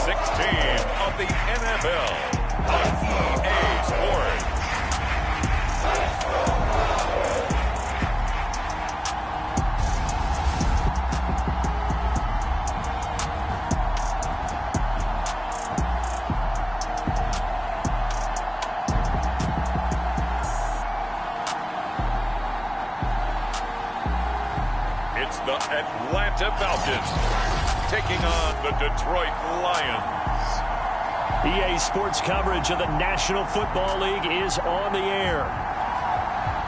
16 of the NFL on EA Sports. It's the Atlanta Falcons taking on the Detroit Lions. EA Sports coverage of the National Football League is on the air.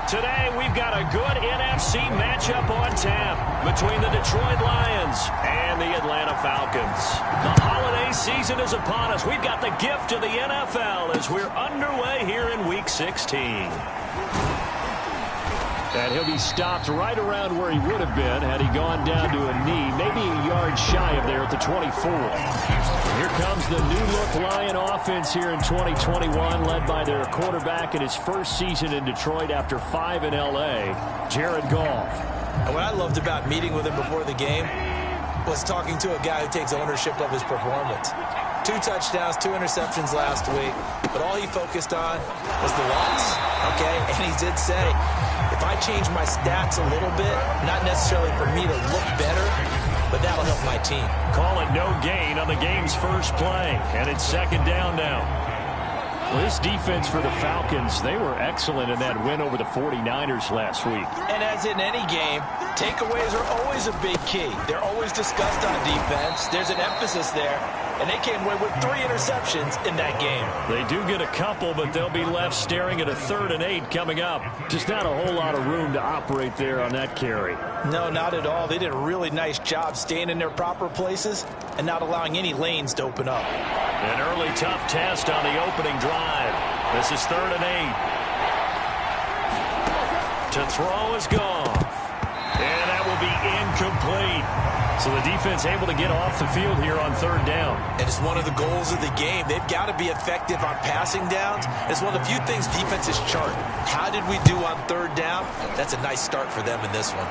Today, we've got a good NFC matchup on tap between the Detroit Lions and the Atlanta Falcons. The holiday season is upon us. We've got the gift of the NFL as we're underway here in Week 16. And he'll be stopped right around where he would have been had he gone down to a knee, maybe a yard shy of there at the 24. Here comes the new-look Lion offense here in 2021, led by their quarterback in his first season in Detroit after 5 in L.A., Jared Goff. And what I loved about meeting with him before the game was talking to a guy who takes ownership of his performance. 2 touchdowns, 2 interceptions last week, but all he focused on was the loss, okay? And he did say, if I change my stats a little bit, not necessarily for me to look better, but that'll help my team. Call it no gain on the game's first play, and it's second down now. Well, this defense for the Falcons, they were excellent in that win over the 49ers last week. And as in any game, takeaways are always a big key. They're always discussed on defense. There's an emphasis there. And they came away with 3 interceptions in that game. They do get a couple, but they'll be left staring at a 3rd and 8 coming up. Just not a whole lot of room to operate there on that carry. No, not at all. They did a really nice job staying in their proper places and not allowing any lanes to open up. An early tough test on the opening drive. This is 3rd and 8. To throw is Goff. And that will be incomplete. So the defense able to get off the field here on 3rd down. And it's one of the goals of the game. They've got to be effective on passing downs. It's one of the few things defenses chart. How did we do on 3rd down? That's a nice start for them in this one.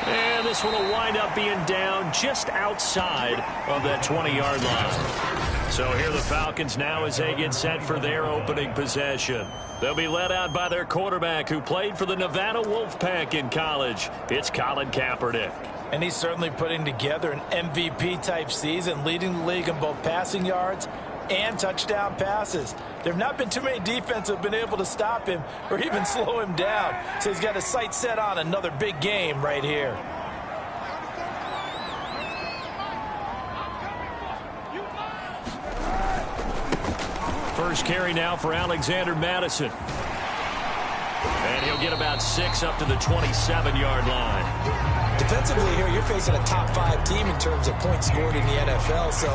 And this one will wind up being down just outside of that 20-yard line. So here the Falcons now as they get set for their opening possession. They'll be led out by their quarterback who played for the Nevada Wolfpack in college. It's Colin Kaepernick. And he's certainly putting together an MVP-type season, leading the league in both passing yards and touchdown passes. There have not been too many defenses that have been able to stop him or even slow him down. So he's got his sights set on another big game right here. First carry now for Alexander Madison. And he'll get about 6 up to the 27-yard line. Defensively here, you're facing a top-5 team in terms of points scored in the NFL. So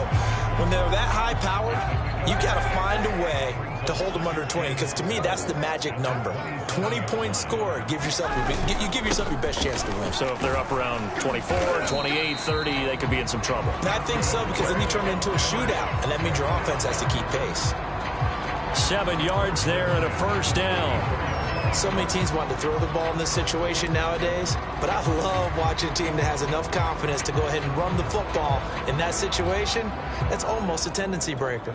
when they're that high-powered, you've got to find a way to hold them under 20. Because to me, that's the magic number. 20 points scored gives yourself you give yourself your best chance to win. So if they're up around 24, 28, 30, they could be in some trouble. And I think so, because then you turn it into a shootout, and that means your offense has to keep pace. 7 yards there and a first down. So many teams want to throw the ball in this situation nowadays, but I love watching a team that has enough confidence to go ahead and run the football in that situation. That's almost a tendency breaker.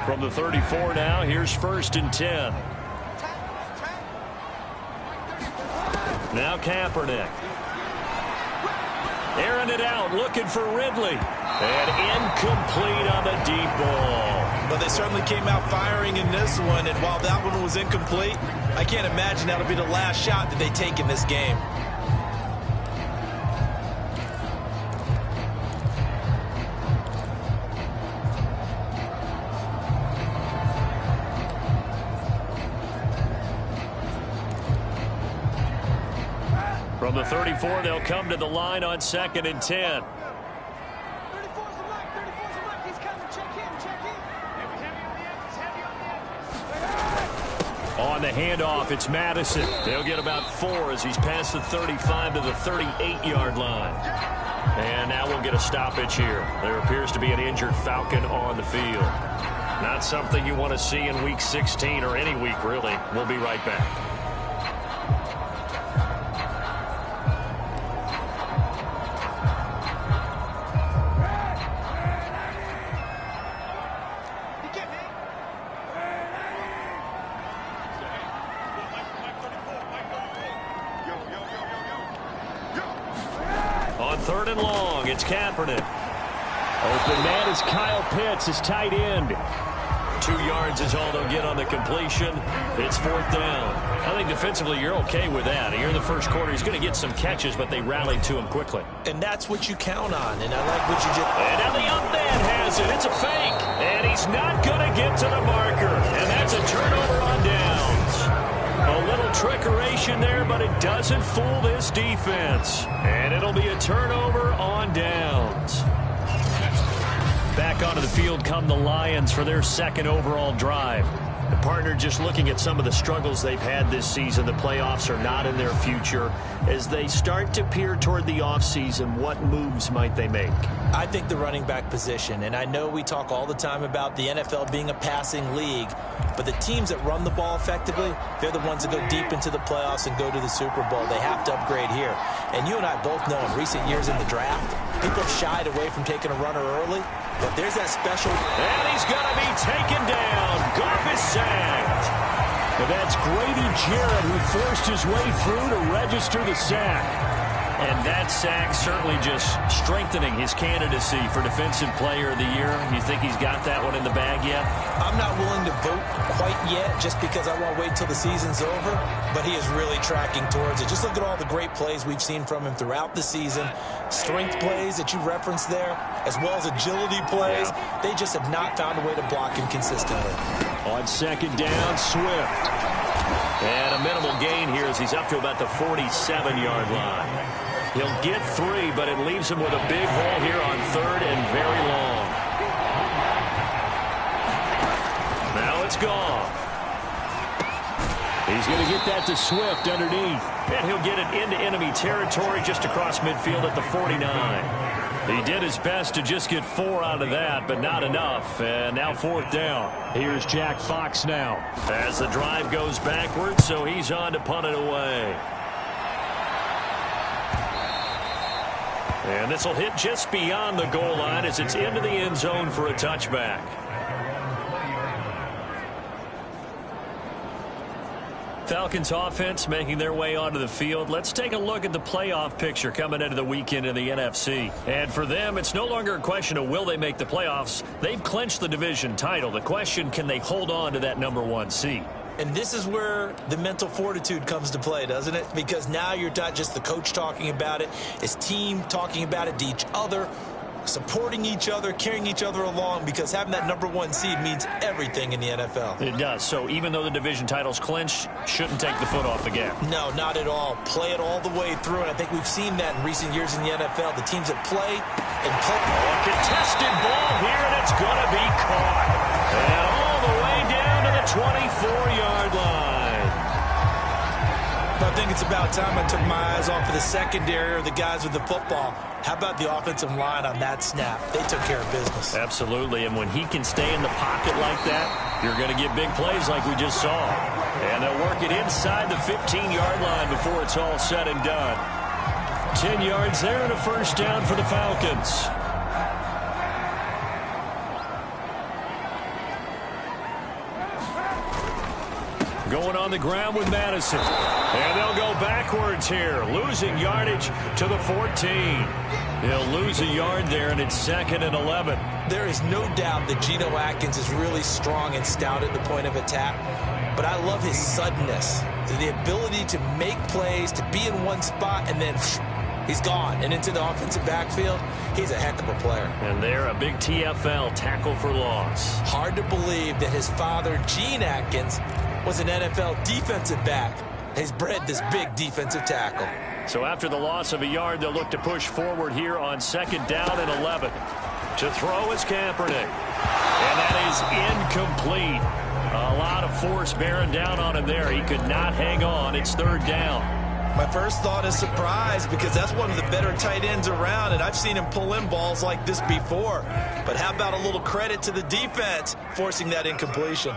From the 34 now, here's 1st and 10. Now Kaepernick. Airing it out, looking for Ridley. And incomplete on the deep ball. But they certainly came out firing in this one, and while that one was incomplete, I can't imagine that'll be the last shot that they take in this game. From the 34, they'll come to the line on 2nd and 10. On the handoff, it's Madison. They'll get about 4 as he's past the 35 to the 38-yard line. And now we'll get a stoppage here. There appears to be an injured Falcon on the field. Not something you want to see in Week 16 or any week, really. We'll be right back. 3rd and long. It's Kaepernick. Open man is Kyle Pitts, his tight end. 2 yards is all they'll get on the completion. It's 4th down. I think defensively you're okay with that. Here in the first quarter, he's going to get some catches, but they rallied to him quickly. And that's what you count on, and I like what you did. And now the up man has it. It's a fake, and he's not going to get to the marker. And that's a turnover on downs. A little trickeration there, but it doesn't fool this defense. And it'll be a turnover on downs. Back onto the field come the Lions for their 2nd overall drive. The partner just looking at some of the struggles they've had this season. The playoffs are not in their future. As they start to peer toward the offseason, what moves might they make? I think the running back position, and I know we talk all the time about the NFL being a passing league, but the teams that run the ball effectively, they're the ones that go deep into the playoffs and go to the Super Bowl. They have to upgrade here. And you and I both know in recent years in the draft, people have shied away from taking a runner early, but there's that special. And he's going to be taken down. Goff is sacked. And that's Grady Jarrett who forced his way through to register the sack. And that sack certainly just strengthening his candidacy for Defensive Player of the Year. You think he's got that one in the bag yet? I'm not willing to vote quite yet just because I want to wait till the season's over, but he is really tracking towards it. Just look at all the great plays we've seen from him throughout the season. Strength plays that you referenced there, as well as agility plays. Yeah. They just have not found a way to block him consistently. On 2nd down, Swift. And a minimal gain here as he's up to about the 47-yard line. He'll get 3, but it leaves him with a big hole here on 3rd and very long. Now it's Goff. He's going to get that to Swift underneath. And he'll get it into enemy territory just across midfield at the 49. He did his best to just get 4 out of that, but not enough. And now 4th down. Here's Jack Fox now. As the drive goes backwards, so he's on to punt it away. And this will hit just beyond the goal line as it's into the end zone for a touchback. Falcons offense making their way onto the field. Let's take a look at the playoff picture coming into the weekend in the NFC. And for them, it's no longer a question of will they make the playoffs. They've clinched the division title. The question, can they hold on to that #1 seed? And this is where the mental fortitude comes to play, doesn't it? Because now you're not just the coach talking about it, it's team talking about it to each other, supporting each other, carrying each other along, because having that #1 seed means everything in the NFL. It does. So even though the division title's clinched, shouldn't take the foot off the gas. No, not at all. Play it all the way through, and I think we've seen that in recent years in the NFL. The teams that play and play. A contested ball here, and it's going to be caught. And all the way down to the 24-yard line. I think it's about time I took my eyes off of the secondary or the guys with the football. How about the offensive line on that snap? They took care of business. Absolutely, and when he can stay in the pocket like that, you're going to get big plays like we just saw. And they'll work it inside the 15-yard line before it's all said and done. 10 yards there and a 1st down for the Falcons. Going on the ground with Madison. And they'll go backwards here, losing yardage to the 14. He'll lose a yard there, and it's 2nd and 11. There is no doubt that Geno Atkins is really strong and stout at the point of attack. But I love his suddenness, the ability to make plays, to be in one spot, and then he's gone and into the offensive backfield. He's a heck of a player. And they're a big TFL, tackle for loss. Hard to believe that his father, Gene Atkins, was an NFL defensive back. He's bred this big defensive tackle. So after the loss of a yard, they'll look to push forward here on 2nd down and 11. To throw is Kaepernick. And that is incomplete. A lot of force bearing down on him there. He could not hang on. It's 3rd down. My first thought is surprise, because that's one of the better tight ends around, and I've seen him pull in balls like this before. But how about a little credit to the defense forcing that incompletion?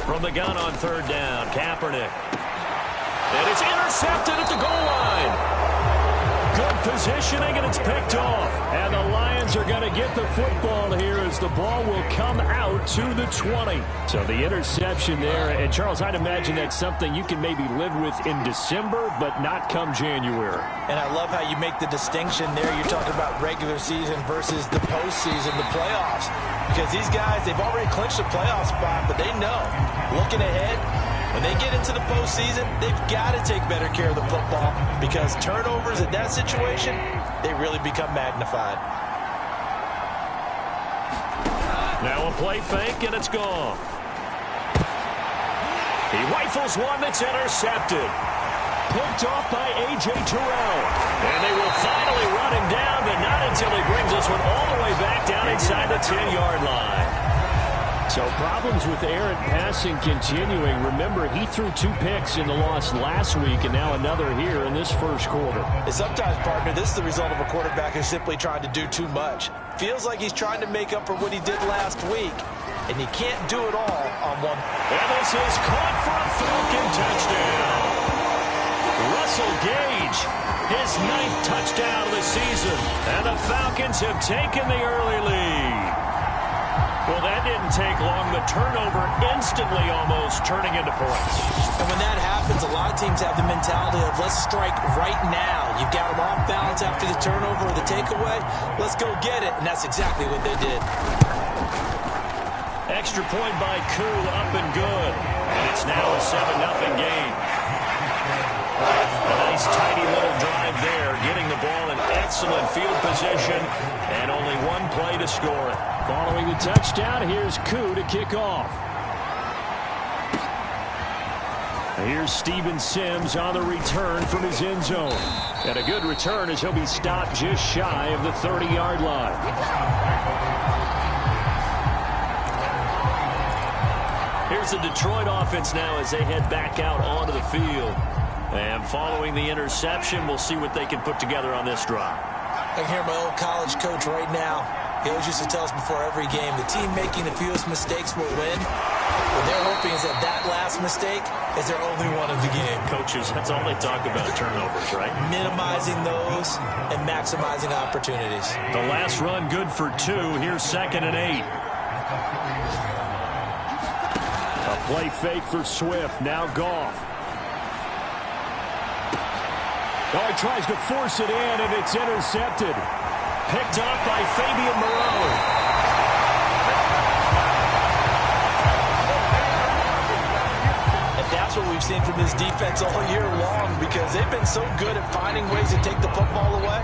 From the gun on 3rd down, Kaepernick. And it's intercepted at the goal line. good positioning, and it's picked off. And the Lions are going to get the football here as the ball will come out to the 20. So the interception there. And, Charles, I'd imagine that's something you can maybe live with in December, but not come January. And I love how you make the distinction there. You're talking about regular season versus the postseason, the playoffs. Because these guys, they've already clinched a playoff spot, but they know, looking ahead, when they get into the postseason, they've got to take better care of the football because turnovers in that situation, they really become magnified. Now a play fake, and it's gone. He rifles one that's intercepted. Picked off by A.J. Terrell. And they will finally run him down, but not until he brings this one all the way back down inside the 10-yard line. So problems with errant passing continuing. Remember, he threw 2 picks in the loss last week and now another here in this first quarter. And sometimes, partner, this is the result of a quarterback who's simply trying to do too much. Feels like he's trying to make up for what he did last week, and he can't do it all on one. And this is caught for a Falcon touchdown. Russell Gage, his 9th touchdown of the season, and the Falcons have taken the early lead. Well, that didn't take long. The turnover instantly almost turning into points. And when that happens, a lot of teams have the mentality of let's strike right now. You've got them off balance after the turnover or the takeaway. Let's go get it. And that's exactly what they did. Extra point by Koo, up and good. And it's now a 7-0 game. A nice tidy little drive there, getting the ball in excellent field position, and only one play to score it. Following the touchdown, here's Koo to kick off. Here's Steven Sims on the return from his end zone. And a good return as he'll be stopped just shy of the 30-yard line. Here's the Detroit offense now as they head back out onto the field. And following the interception, we'll see what they can put together on this drive. I can hear my old college coach right now. He always used to tell us before every game, the team making the fewest mistakes will win. What they're hoping is that last mistake is their only one of the game. Coaches, that's all they talk about, turnovers, right? Minimizing those and maximizing opportunities. The last run good for 2. Here's 2nd and 8. A play fake for Swift. Now Goff. Oh, he tries to force it in, and it's intercepted. Picked off by Fabian Moreau. And that's what we've seen from this defense all year long because they've been so good at finding ways to take the football away.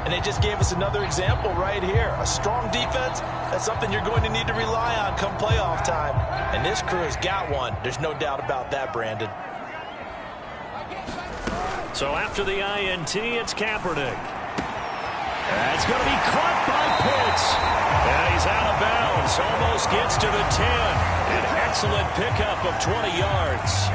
And they just gave us another example right here. A strong defense, that's something you're going to need to rely on come playoff time. And this crew has got one. There's no doubt about that, Brandon. So after the INT, it's Kaepernick. That's going to be caught by Pitts. And he's out of bounds. Almost gets to the 10. An excellent pickup of 20 yards.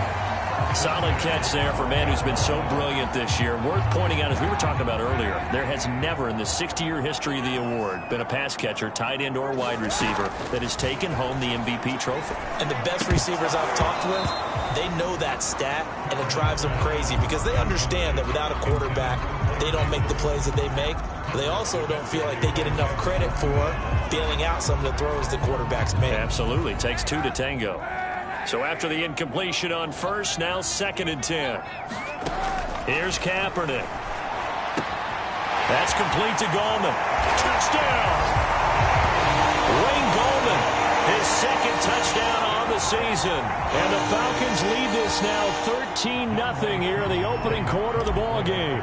Solid catch there for a man who's been so brilliant this year. Worth pointing out, as we were talking about earlier, there has never in the 60-year history of the award been a pass catcher, tight end, or wide receiver that has taken home the MVP trophy. And the best receivers I've talked with, they know that stat, and it drives them crazy because they understand that without a quarterback, they don't make the plays that they make. They also don't feel like they get enough credit for bailing out some of the throws the quarterbacks make. Absolutely. Takes 2 to tango. So after the incompletion on first, now 2nd and 10. Here's Kaepernick. That's complete to Gallman. Touchdown! Wayne Gallman, his 2nd touchdown on the season. And the Falcons lead this now 13-0 here in the opening quarter of the ball game.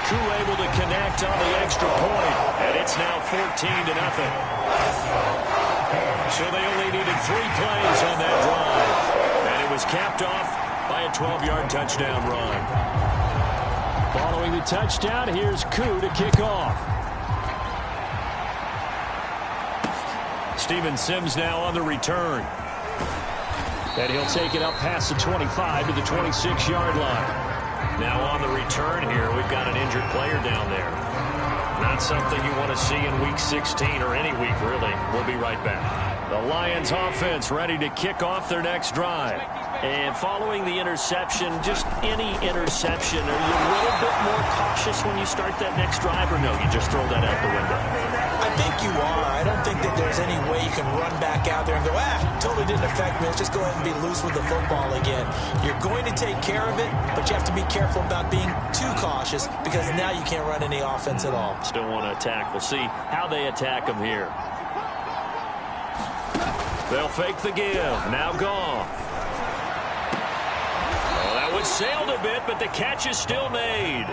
Koo able to connect on the extra point, and it's now 14-0. So they only needed 3 plays on that drive, and it was capped off by a 12-yard touchdown run. Following the touchdown, here's Koo to kick off. Steven Sims now on the return. And he'll take it up past the 25 to the 26-yard line. Now on the return here, we've got an injured player down there. Not something you want to see in Week 16 or any week, really. We'll be right back. The Lions offense ready to kick off their next drive. And following the interception, just any interception, are you a little bit more cautious when you start that next drive, or no, you just throw that out the window? I think you are. I don't think that there's any way you can run back out there and go, totally didn't affect me. Let's just go ahead and be loose with the football again. You're going to take care of it, but you have to be careful about being too cautious because now you can't run any offense at all. Still want to attack. We'll see how they attack them here. They'll fake the give. Now gone. That one sailed a bit, but the catch is still made.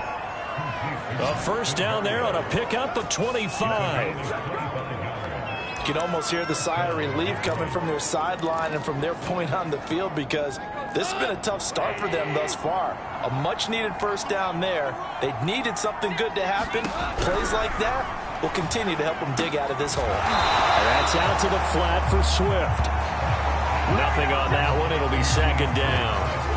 A first down there on a pickup of 25. You can almost hear the sigh of relief coming from their sideline and from their point on the field because this has been a tough start for them thus far. A much-needed first down there. They needed something good to happen. Plays like that will continue to help them dig out of this hole. That's out to the flat for Swift. Nothing on that one. It'll be second down.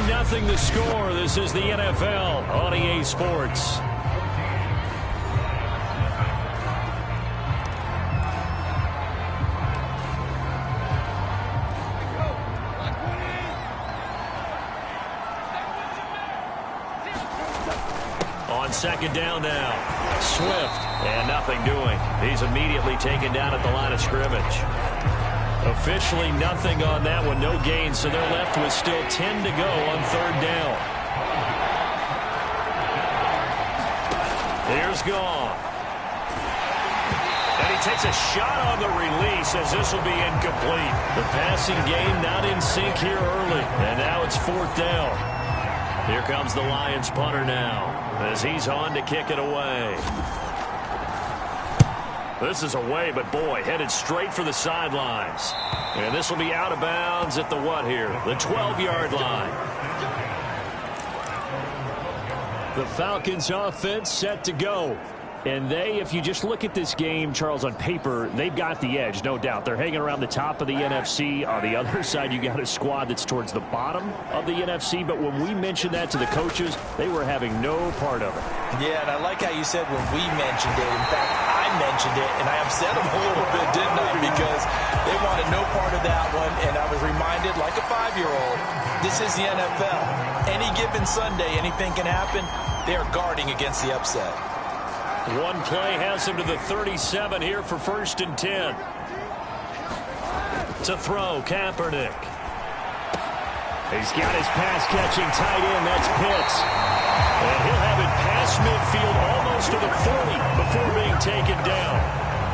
Nothing the score. This is the NFL on EA Sports. On second down now, Swift, and nothing doing. He's immediately taken down at the line of scrimmage. Officially nothing on that one, no gain, so they're left with still 10 to go on third down. Here's gone. And he takes a shot on the release as this will be incomplete. The passing game not in sync here early, and now it's fourth down. Here comes the Lions punter now as he's on to kick it away. This is away, but boy, headed straight for the sidelines. And this will be out of bounds at the what here? The 12-yard line. The Falcons offense set to go. And they, if you just look at this game, Charles, on paper, they've got the edge, no doubt. They're hanging around the top of the NFC. On the other side, you got a squad that's towards the bottom of the NFC. But when we mentioned that to the coaches, they were having no part of it. Yeah, and I like how you said when we mentioned it. In fact, I mentioned it, and I upset them a little bit, didn't I? Because they wanted no part of that one, and I was reminded, like a 5-year-old, this is the NFL. Any given Sunday, anything can happen. They are guarding against the upset. One play has him to the 37 here for first and 10. To throw, Kaepernick. He's got his pass-catching tight end. That's Pitts. And he'll have it past midfield almost to the 40 before being taken down.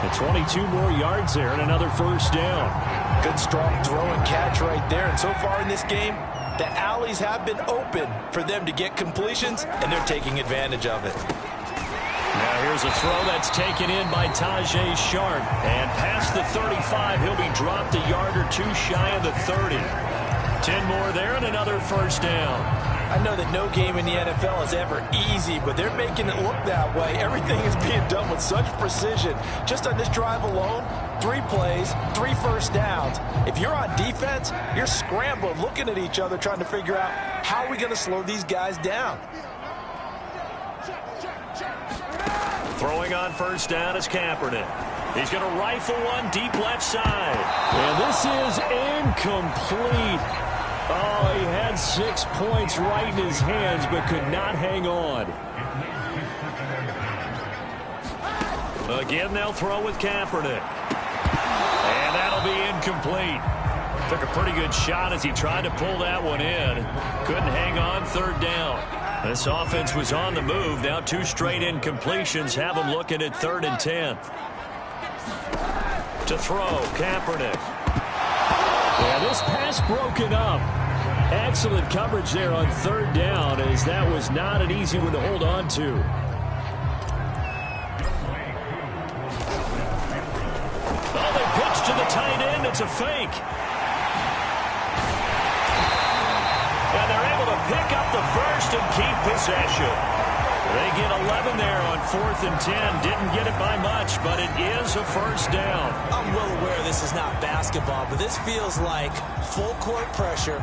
And 22 more yards there and another first down. Good, strong throw and catch right there. And so far in this game, the alleys have been open for them to get completions, and they're taking advantage of it. Now here's a throw that's taken in by Tajay Sharp. And past the 35, he'll be dropped a yard or two shy of the 30. 10 more there and another first down. I know that no game in the NFL is ever easy, but they're making it look that way. Everything is being done with such precision. Just on this drive alone, 3 plays, 3 first downs. If you're on defense, you're scrambling, looking at each other, trying to figure out how are we going to slow these guys down. Throwing on first down is Kaepernick. He's going to rifle one deep left side. And this is incomplete. Oh, he had 6 points right in his hands, but could not hang on. Again, they'll throw with Kaepernick. And that'll be incomplete. Took a pretty good shot as he tried to pull that one in. Couldn't hang on, third down. This offense was on the move. Now 2 straight incompletions have them looking at 3rd and 10. To throw, Kaepernick. Yeah, this pass broken up. Excellent coverage there on 3rd down, as that was not an easy one to hold on to. Oh, they pitch to the tight end. It's a fake. possession. They get 11 there on 4th and 10. Didn't get it by much, but it is a first down. I'm well aware this is not basketball, but this feels like full court pressure.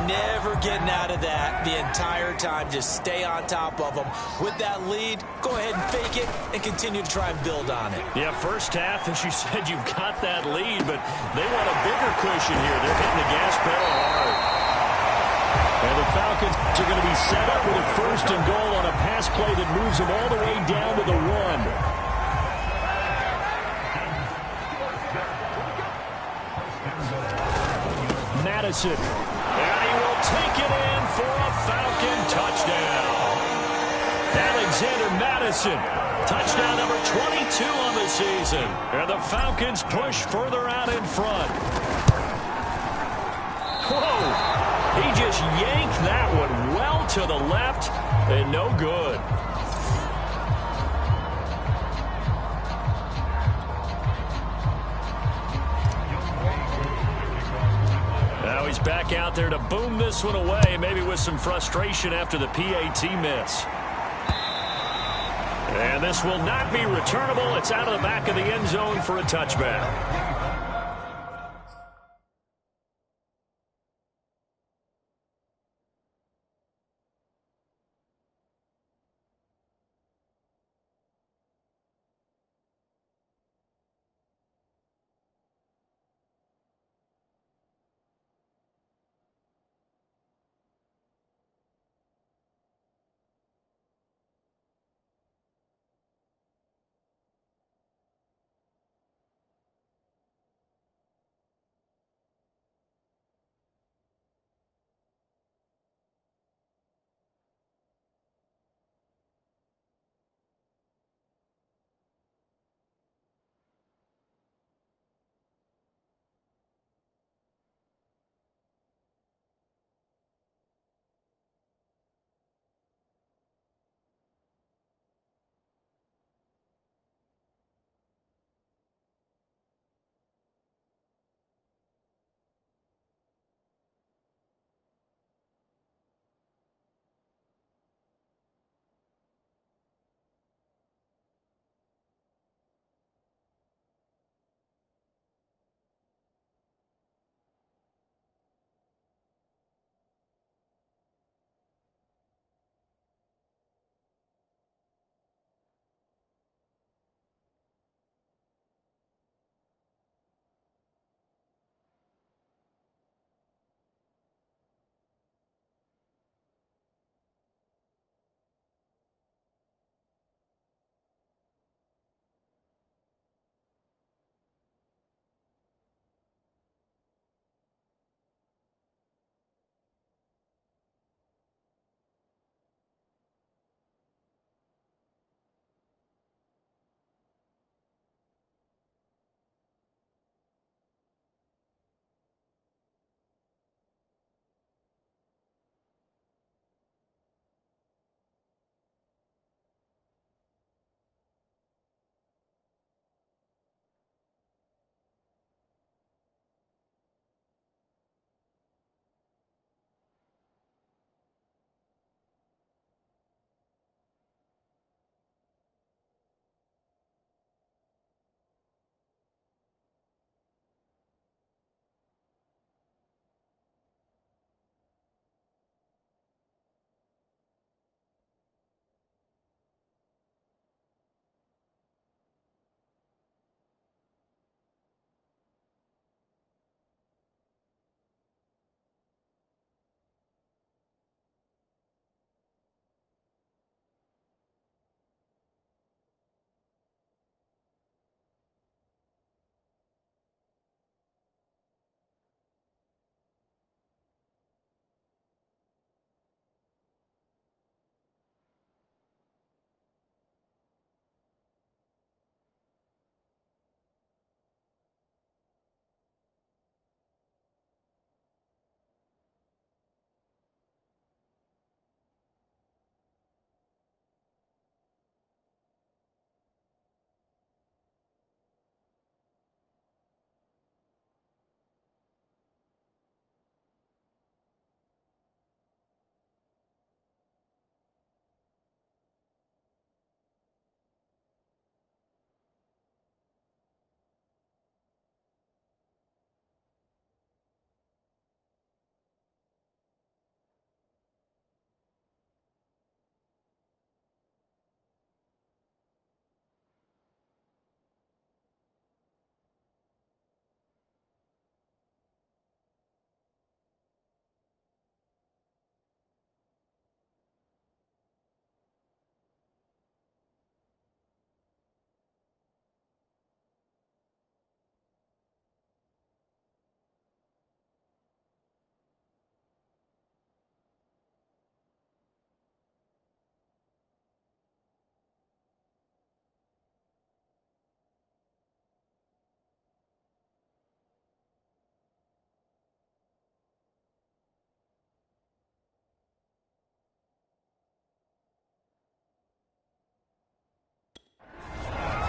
Never getting out of that the entire time. Just stay on top of them. With that lead, go ahead and fake it and continue to try and build on it. Yeah, first half, as you said, you've got that lead, but they want a bigger cushion here. They're hitting the gas pedal hard. And the Falcons are going to be set up with a first and goal on a pass play that moves them all the way down to the 1. Madison. And he will take it in for a Falcon touchdown. Alexander Madison. Touchdown number 22 on the season. And the Falcons push further out in front. Whoa. He just yanked that one well to the left and no good. Now he's back out there to boom this one away, maybe with some frustration after the PAT miss. And this will not be returnable. It's out of the back of the end zone for a touchback.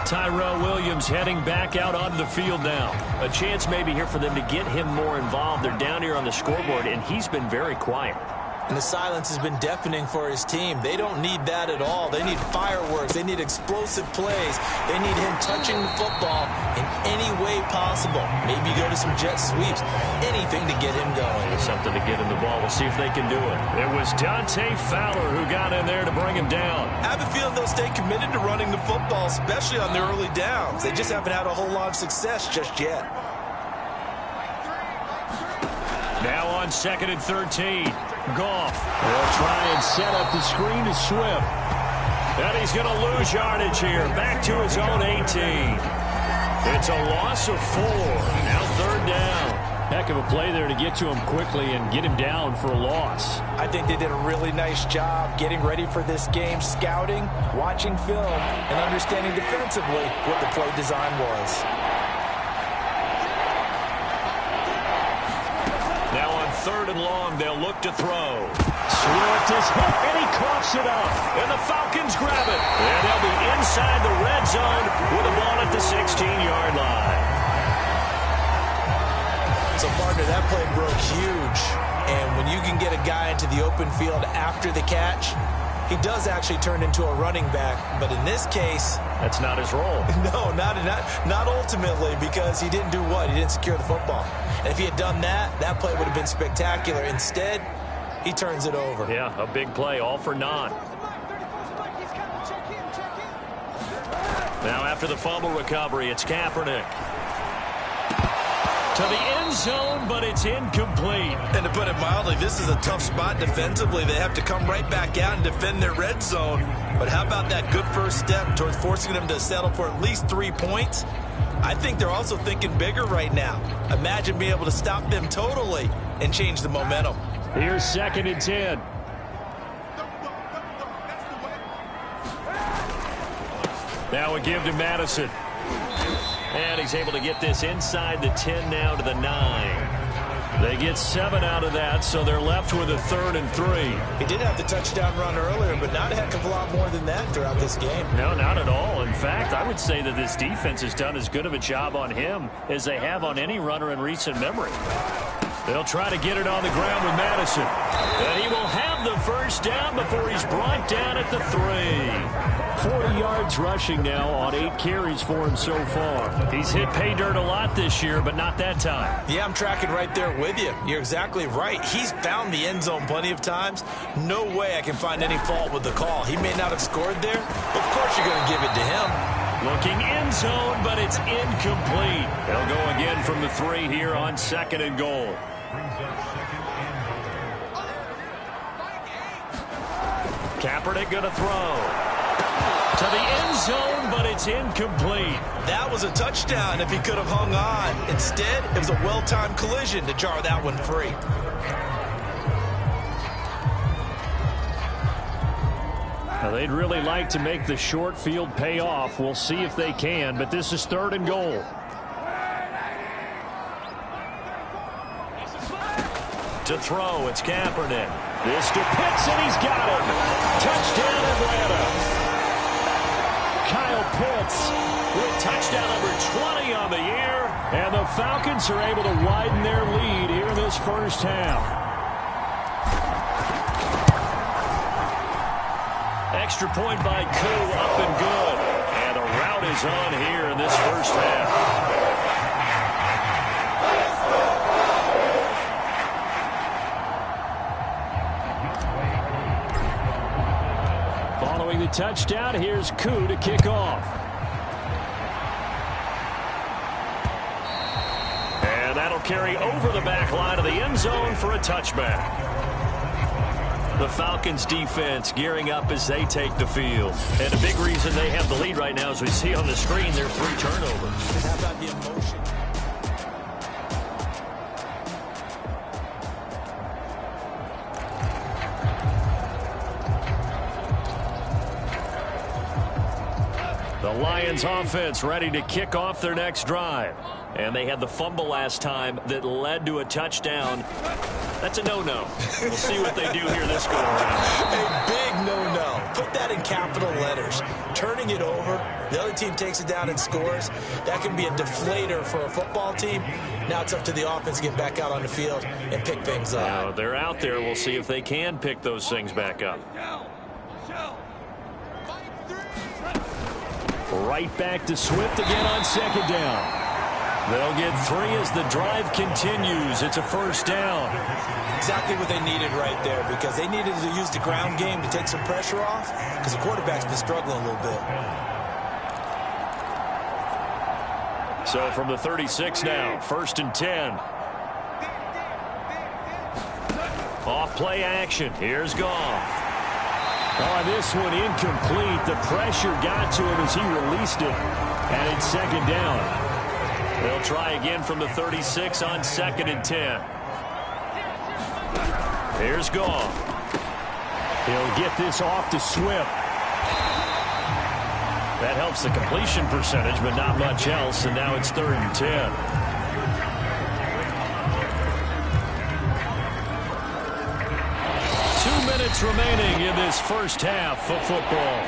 Tyrell Williams heading back out onto the field now. A chance maybe here for them to get him more involved. They're down here on the scoreboard, and he's been very quiet. And the silence has been deafening for his team. They don't need that at all. They need fireworks. They need explosive plays. They need him touching the football in any way possible. Maybe go to some jet sweeps. Anything to get him going. Something to get him the ball. We'll see if they can do it. It was Dante Fowler who got in there to bring him down. I have a feeling they'll stay committed to running the football, especially on the early downs. They just haven't had a whole lot of success just yet. Now on 2nd and 13. Goff will try and set up the screen to Swift. And he's going to lose yardage here. Back to his own 18. It's a loss of 4. Now 3rd down. Heck of a play there to get to him quickly and get him down for a loss. I think they did a really nice job getting ready for this game, scouting, watching film, and understanding defensively what the play design was. Now on 3rd and long, they'll look to throw. Swift is hit, and he coughs it up. And the Falcons grab it. And they'll be inside the red zone with the ball at the 16-yard line. So, partner, that play broke huge. And when you can get a guy into the open field after the catch, he does actually turn into a running back. But in this case, that's not his role. No, not ultimately, because he didn't do what? He didn't secure the football. And if he had done that, that play would have been spectacular. Instead, he turns it over. Yeah, a big play, all for naught. Now after the fumble recovery, it's Kaepernick. To the end zone, but it's incomplete. And to put it mildly, this is a tough spot defensively. They have to come right back out and defend their red zone. But how about that good first step towards forcing them to settle for at least 3 points? I think they're also thinking bigger right now. Imagine being able to stop them totally and change the momentum. Here's 2nd and 10. Now a give to Madison. And he's able to get this inside the 10 now to the 9. They get 7 out of that, so they're left with a 3rd and 3. He did have the touchdown run earlier, but not a heck of a lot more than that throughout this game. No, not at all. In fact, I would say that this defense has done as good of a job on him as they have on any runner in recent memory. They'll try to get it on the ground with Madison. And he will have the first down before he's brought down at the 3. 40 yards rushing now on 8 carries for him so far. He's hit pay dirt a lot this year, but not that time. Yeah, I'm tracking right there with you. You're exactly right. He's found the end zone plenty of times. No way I can find any fault with the call. He may not have scored there, but of course you're going to give it to him. Looking end zone, but it's incomplete. They'll go again from the 3 here on 2nd and goal. Kaepernick going to throw. To the end zone, but it's incomplete. That was a touchdown if he could have hung on. Instead, it was a well-timed collision to jar that one free. Now, they'd really like to make the short field pay off. We'll see if they can, but this is 3rd and goal. To throw, it's Kaepernick. This to Pitts, and he's got him. Touchdown, Atlanta. Kyle Pitts with touchdown number 20 on the year. And the Falcons are able to widen their lead here in this first half. Extra point by Koo, up and good. And the route is on here in this first half. Following the touchdown, here's Koo to kick off. And that'll carry over the back line of the end zone for a touchback. The Falcons defense gearing up as they take the field. And a big reason they have the lead right now, as we see on the screen, their 3 turnovers. How about the emotion? The Lions offense ready to kick off their next drive. And they had the fumble last time that led to a touchdown. That's a no-no. We'll see what they do here this go around. A big no-no. Put that in capital letters. Turning it over, the other team takes it down and scores. That can be a deflator for a football team. Now it's up to the offense to get back out on the field and pick things up. Now they're out there. We'll see if they can pick those things back up. Right back to Swift again on second down. They'll get 3 as the drive continues. It's a first down. Exactly what they needed right there, because they needed to use the ground game to take some pressure off, because the quarterback's been struggling a little bit. So from the 36 now, 1st and 10. Off play action. Here's Goff. Oh, this one incomplete. The pressure got to him as he released it. And it's second down. They'll try again from the 36 on 2nd and 10. Here's Goff. He'll get this off to Swift. That helps the completion percentage, but not much else. And now it's 3rd and 10. 2 minutes remaining in this first half of football.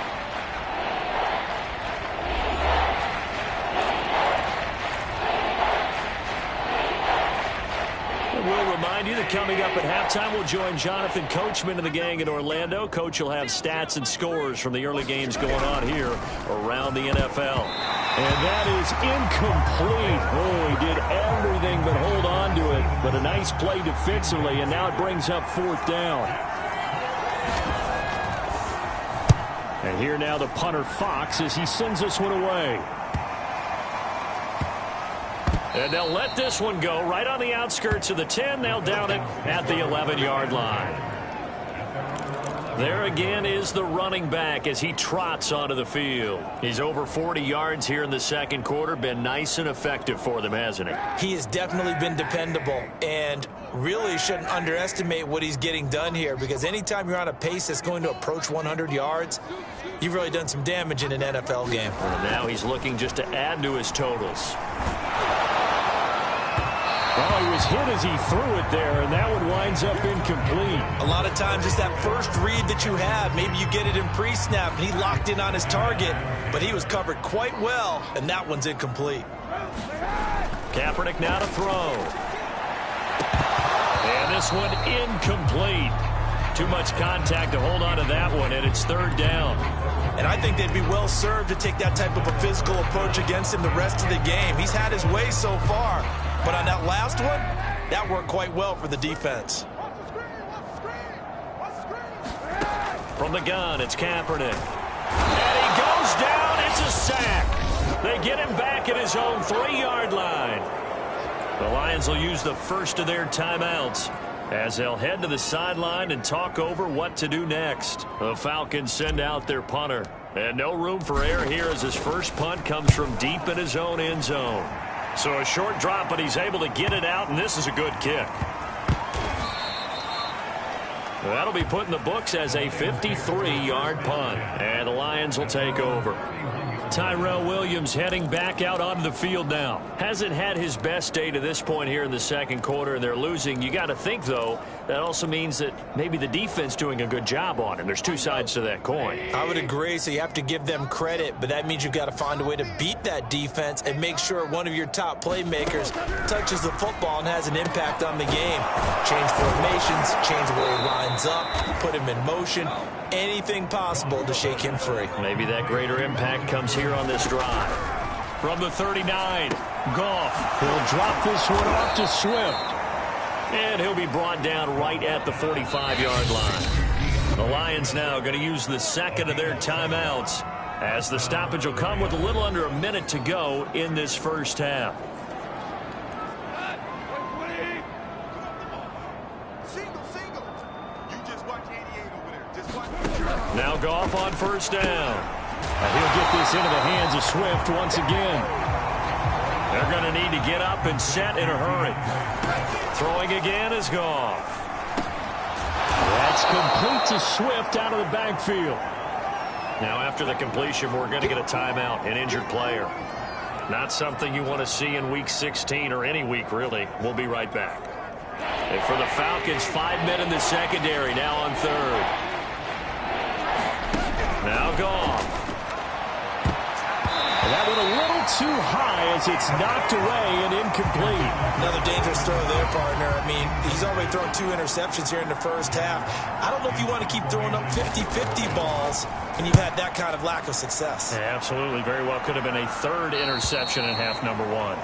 We'll remind you that coming up at halftime, we'll join Jonathan Coachman and the gang in Orlando. Coach will have stats and scores from the early games going on here around the NFL. And that is incomplete. Oh, he did everything but hold on to it. But a nice play defensively, and now it brings up 4th down. And here now the punter Fox as he sends this one away. And they'll let this one go right on the outskirts of the 10. They'll down it at the 11-yard line. There again is the running back as he trots onto the field. He's over 40 yards here in the second quarter. Been nice and effective for them, hasn't he? He has definitely been dependable, and really shouldn't underestimate what he's getting done here, because anytime you're on a pace that's going to approach 100 yards, you've really done some damage in an NFL game. And now he's looking just to add to his totals. Well, he was hit as he threw it there, and that one winds up incomplete. A lot of times it's that first read that you have. Maybe you get it in pre-snap, and he locked in on his target, but he was covered quite well, and that one's incomplete. Kaepernick now to throw. And this one incomplete. Too much contact to hold on to that one, and it's 3rd down. And I think they'd be well served to take that type of a physical approach against him the rest of the game. He's had his way so far. But on that last one, that worked quite well for the defense. From the gun, it's Kaepernick. And he goes down. It's a sack. They get him back at his own 3-yard line. The Lions will use the first of their timeouts as they'll head to the sideline and talk over what to do next. The Falcons send out their punter. And no room for error here as his first punt comes from deep in his own end zone. So a short drop, but he's able to get it out, and this is a good kick. That'll be put in the books as a 53-yard punt, and the Lions will take over. Tyrell Williams heading back out onto the field now. Hasn't had his best day to this point here in the second quarter, and they're losing. You got to think, though, that also means that maybe the defense doing a good job on him. There's two sides to that coin. I would agree, so you have to give them credit, but that means you've got to find a way to beat that defense and make sure one of your top playmakers touches the football and has an impact on the game. Change formations, change where he lines up, put him in motion, anything possible to shake him free. Maybe that greater impact comes here on this drive. From the 39, Goff. He'll drop this one off to Swift. And he'll be brought down right at the 45-yard line. The Lions now going to use the second of their timeouts as the stoppage will come with a little under a minute to go in this first half. Now Goff on first down. He'll get this into the hands of Swift once again. They're going to need to get up and set in a hurry. Throwing again is Goff. That's complete to Swift out of the backfield. Now after the completion, we're going to get a timeout, an injured player. Not something you want to see in Week 16 or any week, really. We'll be right back. And for the Falcons, 5 men in the secondary, now on third. Now too high as it's knocked away and incomplete. Another dangerous throw there, partner. I mean, he's already thrown 2 interceptions here in the first half. I don't know if you want to keep throwing up 50-50 balls when you've had that kind of lack of success. Yeah, absolutely. Very well could have been a 3rd interception in half number 1.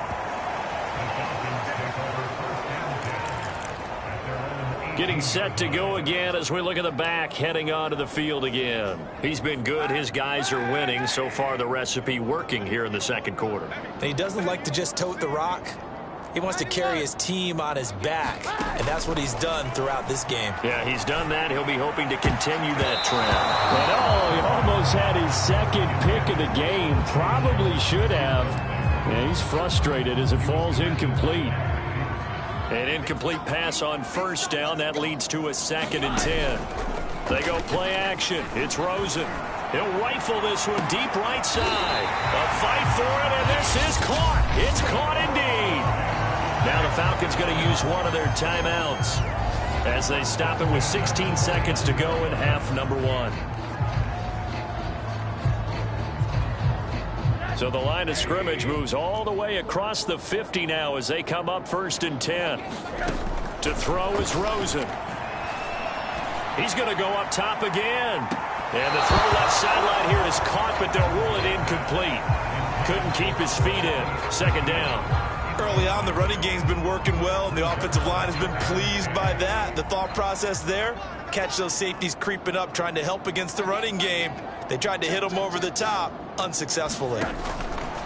Getting set to go again as we look at the back, heading onto the field again. He's been good. His guys are winning. So far, the recipe working here in the second quarter. And he doesn't like to just tote the rock. He wants to carry his team on his back, and that's what he's done throughout this game. Yeah, he's done that. He'll be hoping to continue that trend. And he almost had his 2nd pick of the game. Probably should have. Yeah, he's frustrated as it falls incomplete. An incomplete pass on 1st down. That leads to a 2nd and 10. They go play action. It's Rosen. He'll rifle this one deep right side. A fight for it, and this is caught. It's caught indeed. Now the Falcons going to use one of their timeouts as they stop it with 16 seconds to go in half number 1. So the line of scrimmage moves all the way across the 50 now as they come up 1st and 10. To throw is Rosen. He's going to go up top again. And the throw left sideline here is caught, but they'll rule it incomplete. Couldn't keep his feet in. 2nd down. Early on, the running game's been working well, and the offensive line has been pleased by that. The thought process there, catch those safeties creeping up, trying to help against the running game. They tried to hit him over the top, unsuccessfully.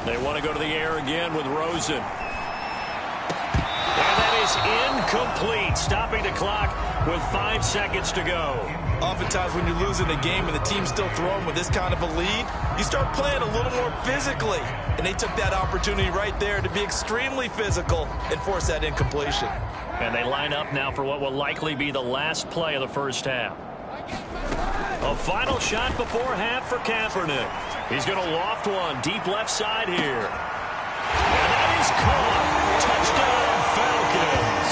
They want to go to the air again with Rosen. And that is incomplete, stopping the clock with 5 seconds to go. Oftentimes when you're losing a game and the team's still throwing with this kind of a lead, you start playing a little more physically. And they took that opportunity right there to be extremely physical and force that incompletion. And they line up now for what will likely be the last play of the first half. A final shot before half for Kaepernick. He's going to loft one deep left side here. And that is caught. Touchdown, Falcons.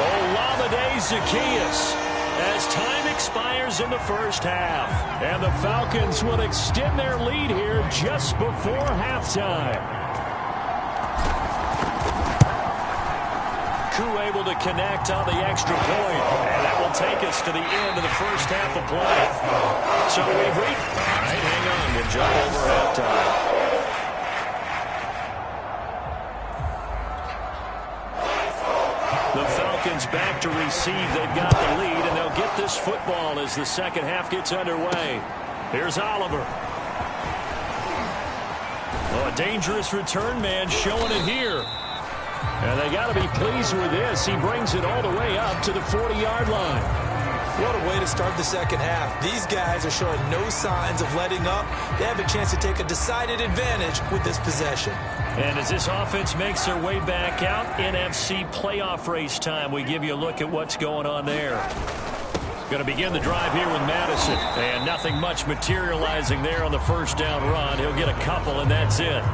Olamide Zaccheaus as time expires in the first half. And the Falcons will extend their lead here just before halftime. Able to connect on the extra point, and that will take us to the end of the first half of play. So we've reached. All right, hang on. We'll jump over halftime. The Falcons back to receive. They've got the lead, and they'll get this football as the second half gets underway. Here's Oliver. Oh, a dangerous return man showing it here. And they got to be pleased with this. He brings it all the way up to the 40-yard line. What a way to start the second half. These guys are showing no signs of letting up. They have a chance to take a decided advantage with this possession. And as this offense makes their way back out, NFC playoff race time, we give you a look at what's going on there. Going to begin the drive here with Madison. And nothing much materializing there on the first down run. He'll get a couple, and that's it.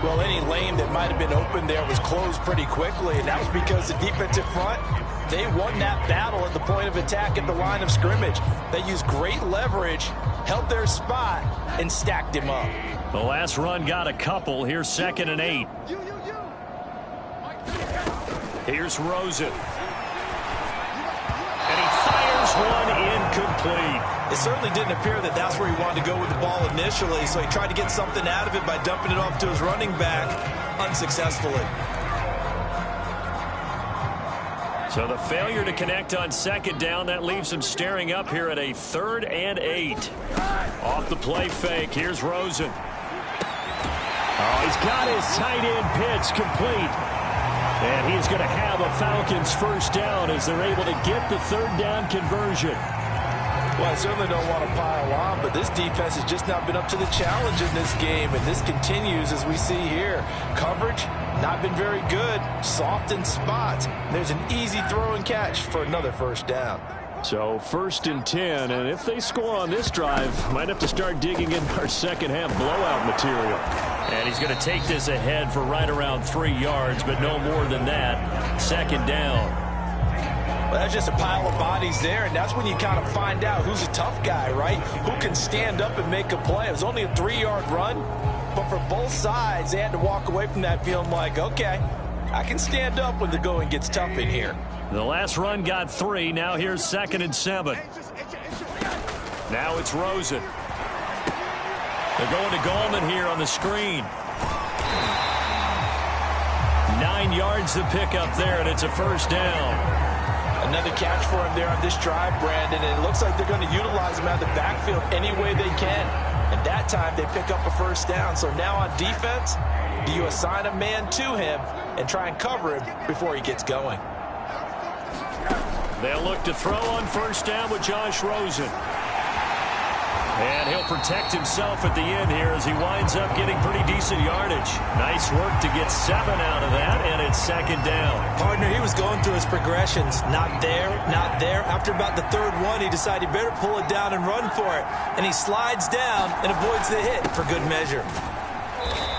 Well, any lane that might have been open there was closed pretty quickly, and that was because the defensive front, they won that battle at the point of attack at the line of scrimmage. They used great leverage, held their spot, and stacked him up. The last run got a couple. Here's 2nd and 8. Here's Rosen. And he fires one incomplete. It certainly didn't appear that that's where he wanted to go with the ball initially, so he tried to get something out of it by dumping it off to his running back unsuccessfully. So the failure to connect on 2nd down, that leaves him staring up here at a 3rd and 8. Off the play fake, here's Rosen. Oh, he's got his tight end pitch complete. And he's going to have a Falcons first down as they're able to get the 3rd down conversion. Well, I certainly don't want to pile on, but this defense has just not been up to the challenge in this game, and this continues as we see here. Coverage, not been very good. Soft in spots. There's an easy throw and catch for another first down. So 1st and 10, and if they score on this drive, might have to start digging in our second half blowout material. And he's going to take this ahead for right around 3 yards, but no more than that. 2nd down. Well, that's just a pile of bodies there, and that's when you kind of find out who's a tough guy, right? Who can stand up and make a play. It was only a 3-yard run, but for both sides, they had to walk away from that feeling like, okay, I can stand up when the going gets tough in here. The last run got 3. Now here's 2nd and 7. Now it's Rosen. They're going to Gallman here on the screen. 9 yards to pick up there, and it's a first down. Another catch for him there on this drive, Brandon, and it looks like they're going to utilize him out of the backfield any way they can. And that time they pick up a first down. So now on defense, do you assign a man to him and try and cover him before he gets going? They'll look to throw on first down with Josh Rosen. And he'll protect himself at the end here as he winds up getting pretty decent yardage. Nice work to get 7 out of that, and it's 2nd down. Partner, he was going through his progressions. Not there, not there. After about the 3rd one, he decided he better pull it down and run for it. And he slides down and avoids the hit for good measure.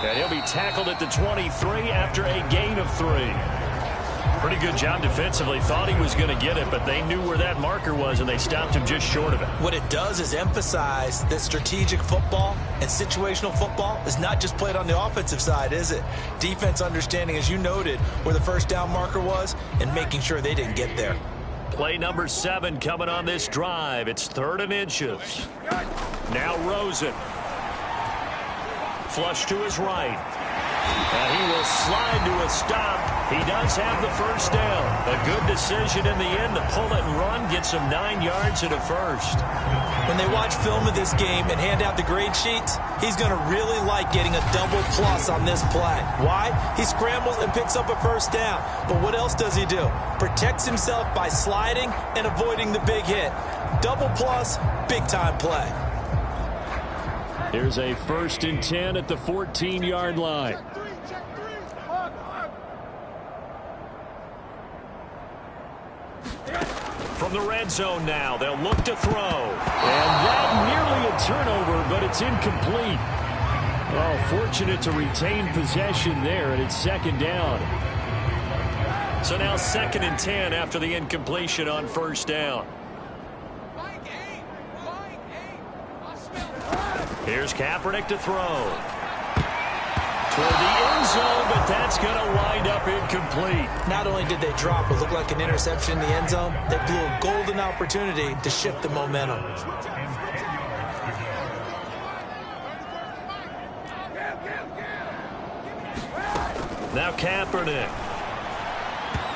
And he'll be tackled at the 23 after a gain of 3. Pretty good job defensively. Thought he was going to get it, but they knew where that marker was, and they stopped him just short of it. What it does is emphasize that strategic football and situational football is not just played on the offensive side, is it? Defense understanding, as you noted, where the first down marker was and making sure they didn't get there. Play number 7 coming on this drive. It's 3rd and inches. Now Rosen. Flush to his right. And he will slide to a stop. He does have the first down. A good decision in the end to pull it and run, gets him 9 yards at a first. When they watch film of this game and hand out the grade sheets, he's going to really like getting a double plus on this play. Why? He scrambles and picks up a first down. But what else does he do? Protects himself by sliding and avoiding the big hit. Double plus, big-time play. Here's a 1st and 10 at the 14-yard line. From the red zone now, they'll look to throw. And that nearly a turnover, but it's incomplete. Oh, fortunate to retain possession there, and it's 2nd down. So now 2nd and 10 after the incompletion on first down. Here's Kaepernick to throw. Toward the end zone, but that's going to wind up incomplete. Not only did they drop what looked like an interception in the end zone, they blew a golden opportunity to shift the momentum. Now Kaepernick.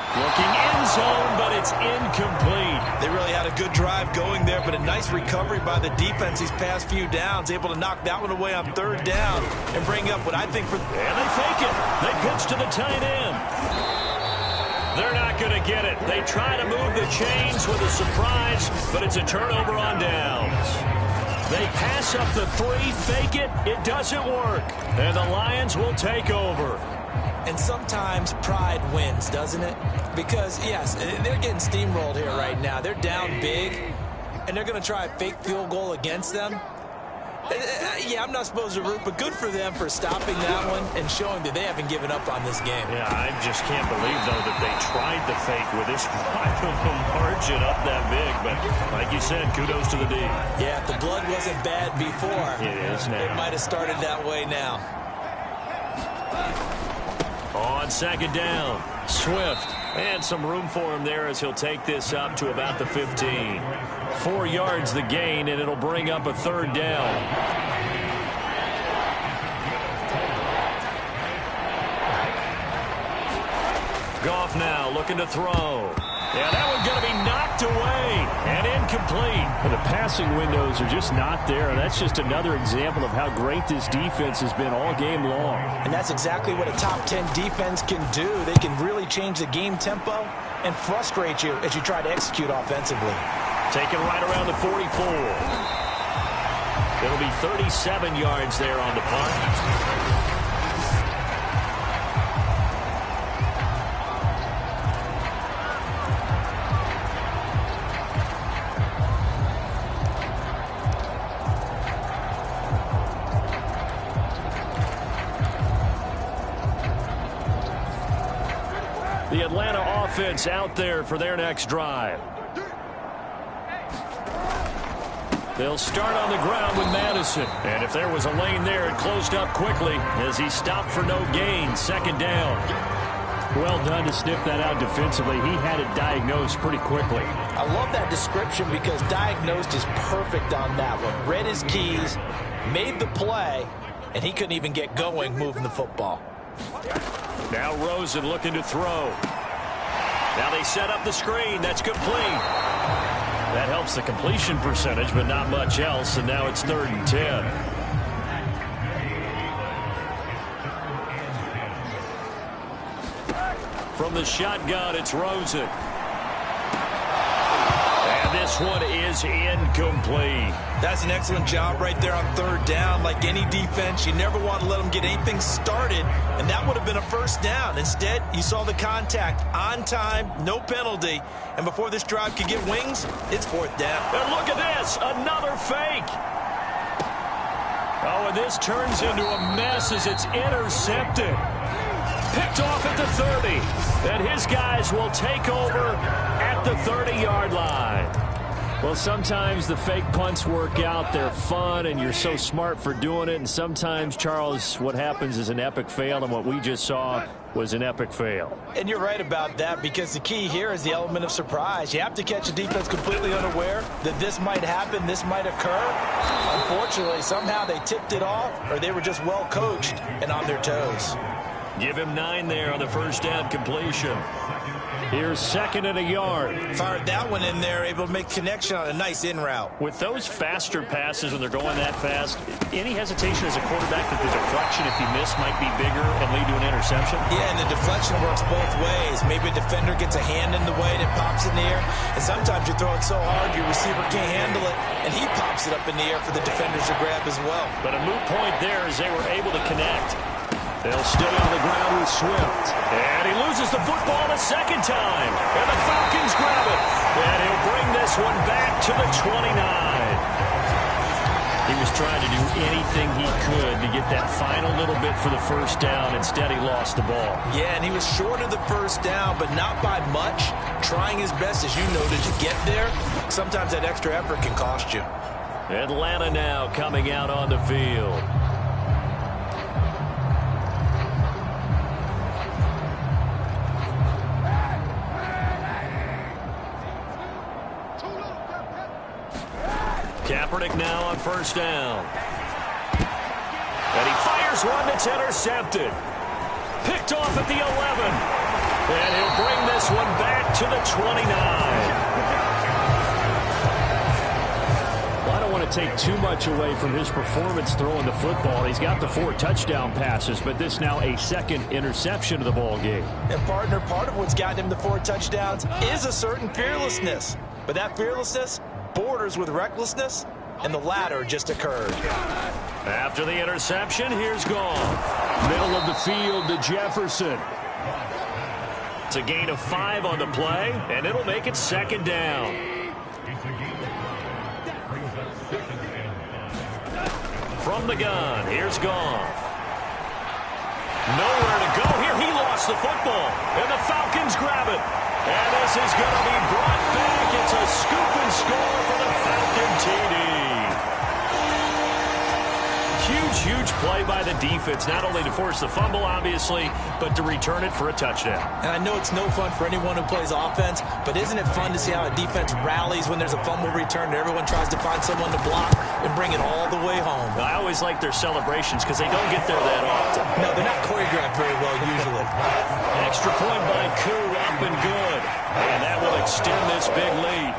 Looking end zone, but it's incomplete. They really had a good drive going there, but a nice recovery by the defense these past few downs, able to knock that one away on 3rd down and bring up what I think for... And they fake it. They pitch to the tight end. They're not going to get it. They try to move the chains with a surprise, but it's a turnover on downs. They pass up the 3, fake it. It doesn't work. And the Lions will take over. And sometimes pride wins, doesn't it? Because, yes, they're getting steamrolled here right now. They're down big, and they're going to try a fake field goal against them. Yeah, I'm not supposed to root, but good for them for stopping that one and showing that they haven't given up on this game. Yeah, I just can't believe, though, that they tried the fake with this wide of a margin up that big. But like you said, kudos to the D. Yeah, if the blood wasn't bad before, it is now. It might have started that way now. On 2nd down, Swift. And some room for him there as he'll take this up to about the 15. 4 yards the gain, and it'll bring up a 3rd down. Goff now looking to throw. Yeah, that one's going to be knocked away and incomplete. Well, the passing windows are just not there. That's just another example of how great this defense has been all game long. And that's exactly what a top 10 defense can do. They can really change the game tempo and frustrate you as you try to execute offensively. Taken right around the 44. It'll be 37 yards there on the punt. The Atlanta offense out there for their next drive. They'll start on the ground with Madison. And if there was a lane there, it closed up quickly as he stopped for no gain. Second down. Well done to sniff that out defensively. He had it diagnosed pretty quickly. I love that description because diagnosed is perfect on that one. Read his keys, made the play, and he couldn't even get going moving the football. Now Rosen looking to throw. Now they set up the screen. That's complete. That helps the completion percentage, but not much else, and now it's 3rd and 10. From the shotgun, it's Rosen. And this one is incomplete. That's an excellent job right there on 3rd down. Like any defense, you never want to let them get anything started, and that would have been a 1st down. Instead, you saw the contact on time, no penalty, and before this drive could get wings, it's 4th down. And look at this, another fake. Oh, and this turns into a mess as it's intercepted. Picked off at the 30, and his guys will take over at the 30-yard line. Well, sometimes the fake punts work out. They're fun, and you're so smart for doing it. And sometimes, Charles, what happens is an epic fail, and what we just saw was an epic fail. And you're right about that because the key here is the element of surprise. You have to catch a defense completely unaware that this might happen, this might occur. Unfortunately, somehow they tipped it off, or they were just well coached and on their toes. Give him 9 there on the 1st down completion. Here's 2nd and a yard. Fired that one in there, able to make connection on a nice in route. With those faster passes when they're going that fast, any hesitation as a quarterback that the deflection, if you miss, might be bigger and lead to an interception? Yeah, and the deflection works both ways. Maybe a defender gets a hand in the way and it pops in the air. And sometimes you throw it so hard your receiver can't handle it, and he pops it up in the air for the defenders to grab as well. But a moot point there as they were able to connect. They'll stay on the ground with Swift. And he loses the football a 2nd time. And the Falcons grab it. And he'll bring this one back to the 29. He was trying to do anything he could to get that final little bit for the 1st down. Instead, he lost the ball. Yeah, and he was short of the 1st down, but not by much. Trying his best, as you noted, to get there. Sometimes that extra effort can cost you. Atlanta now coming out on the field. Kaepernick now on 1st down. And he fires one that's intercepted. Picked off at the 11. And he'll bring this one back to the 29. Well, I don't want to take too much away from his performance throwing the football. He's got the 4 touchdown passes, but this now a 2nd interception of the ball game. And, partner, part of what's gotten him the 4 touchdowns is a certain fearlessness. But that fearlessness borders with recklessness, and the latter just occurred. After the interception, here's Gone. Middle of the field to Jefferson. It's a gain of 5 on the play, and it'll make it 2nd down. From the gun, here's Gone. Nowhere to go here. He lost the football, and the Falcons grab it. And this is going to be brought back. It's a scoop and score for the Falcon TD. Huge play by the defense, not only to force the fumble, obviously, but to return it for a touchdown. And I know it's no fun for anyone who plays offense, but isn't it fun to see how a defense rallies when there's a fumble return and everyone tries to find someone to block and bring it all the way home? I always like their celebrations because they don't get there that often. No, they're not choreographed very well usually. Extra point by Koo, up and good. And that will extend this big lead.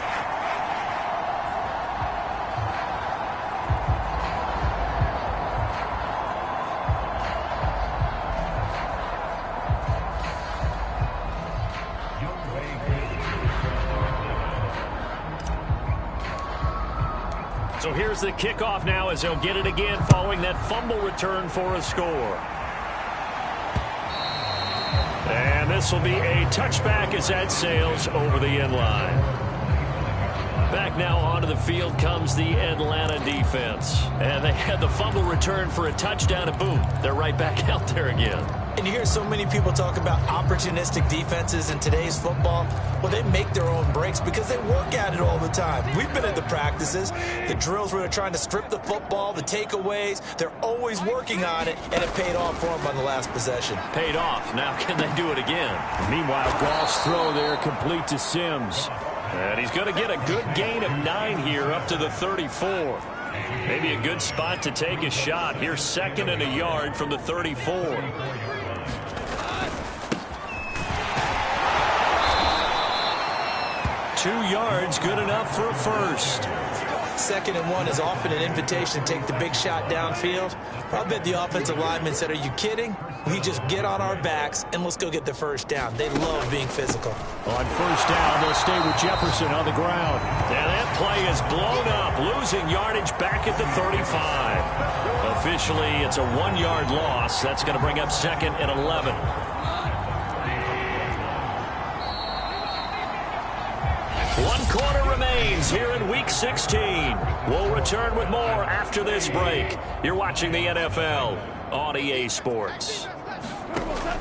So here's the kickoff now as they'll get it again following that fumble return for a score. And this will be a touchback as that sails over the end line. Back now onto the field comes the Atlanta defense. And they had the fumble return for a touchdown, and boom, they're right back out there again. And you hear so many people talk about opportunistic defenses in today's football. Well, they make their own breaks because they work at it all the time. We've been at the practices, the drills where they're trying to strip the football, the takeaways. They're always working on it, and it paid off for them on the last possession. Paid off. Now can they do it again? Meanwhile, Goff's throw there complete to Sims. And he's going to get a good gain of 9 here up to the 34. Maybe a good spot to take a shot. Here's 2nd and a yard from the 34. 2 yards, good enough for a first. 2nd and 1 is often an invitation to take the big shot downfield. I bet the offensive lineman said, are you kidding? We just get on our backs and let's go get the first down. They love being physical. On first down, they'll stay with Jefferson on the ground. And that play is blown up, losing yardage back at the 35. Officially, it's a 1-yard loss. That's going to bring up 2nd and 11. One quarter remains here in Week 16. We'll return with more after this break. You're watching the NFL on EA Sports.